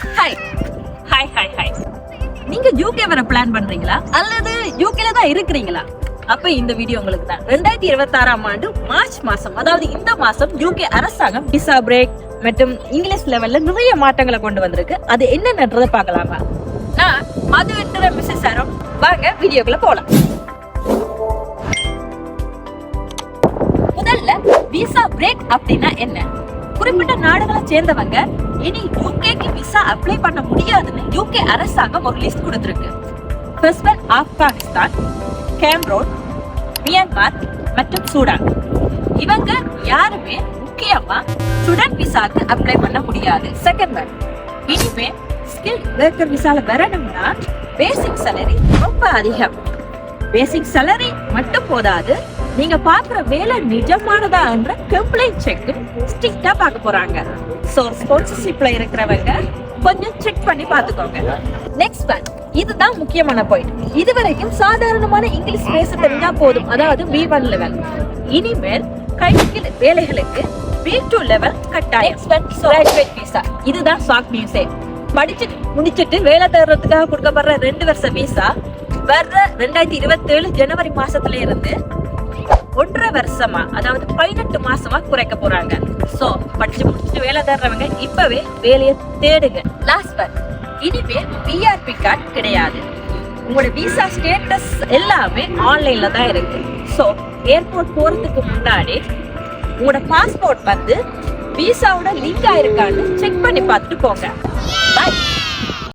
Hi hi hi hi. நீங்க UK வர plan பண்றீங்களா அல்லது யூகேல தான் இருக்கிறீங்களா? அப்ப இந்த வீடியோ உங்களுக்கு தான். 2026ஆம் ஆண்டு மார்ச் மாசம், அதாவது இந்த மாசம் யூகே அரசாங்கம் விசா பிரேக் மற்றும் இங்கிலீஷ் லெவல்ல நிறைய மாற்றங்களை கொண்டு வந்திருக்கு. அது என்னன்றதை பார்க்கலாமா? நான் மது என்ற மிஸ்ஸஸ் சாரம். வாங்க வீடியோக்குள்ள போலாம். முதல்ல விசா பிரேக் அப்படின்னா என்ன? குறிப்பிட்ட நாடுகளை சேர்ந்தவங்க இனி யூகேக்கு விசா அப்ளை பண்ண முடியாதுன்னு யூகே அரசாங்கம் ஒரு லிஸ்ட் கொடுத்திருக்கு. First one Afghanistan, Cameroon, Myanmar மற்றும் சூடான். இவங்க யாருமே முக்கியமா ஸ்டூடெண்ட் விசாக்கு அப்ளை பண்ண முடியாது. செகண்ட் ஒன், இனிமே ஸ்கில் ஒர்க்கர் விசால வரணும்னா பேசிக் சாலரி ரொம்ப அதிகம். பேசிக் சாலரி மட்டும் போதாது, நீங்க பாக்குற வேலை நிஜமானதா என்ற கம்ப்ளைண்ட் செக்கும் ஸ்ட்ரிக்டா பார்க்க போறாங்க. சோ ஸ்பான்சர்ஷிப்ல இருக்கிறவங்க கொஞ்சம் செக் பண்ணி பாத்துக்கோங்க. நெக்ஸ்ட் ஒன், இதுதான் முக்கியமான பாயிண்ட். இதுவரைக்கும் சாதாரணமான இங்கிலீஷ் பேச தெரிஞ்சா போதும், அதாவது B1 லெவல். இனிமேல் கையில் வேலைகளுக்கு B2 லெவல் கட்டாயம். கிராஜுவேட் விசா, இதுதான் ஷாக் நியூஸே. படிச்சு முடிச்சிட்டு வேலை தேடுறதுக்காக கொடுக்கப்படுற 2 வருஷ விசா வர்ற 2027 ஜனவரி மாசத்துல இருந்து 1.5 வருஷமா, அதாவது 18 மாசமா குறைக்க போறாங்க. சோ படிச்சு முடிச்சுட்டு வேலை தேடுறவங்க இப்பவே வேலையை தேடுங்க. லாஸ்ட் ஒன், இனிமே பிஆர்பி கார்டு கிடையாது. உங்களோட விசா ஸ்டேட்டஸ் எல்லாமே ஆன்லைன்ல தான் இருக்கு. சோ ஏர்போர்ட் போறதுக்கு முன்னாடி உங்களோட பாஸ்போர்ட் வந்து விசாவோட லிங்க் ஆயிருக்கான்னு செக் பண்ணி பார்த்துட்டு போங்க. பாய்.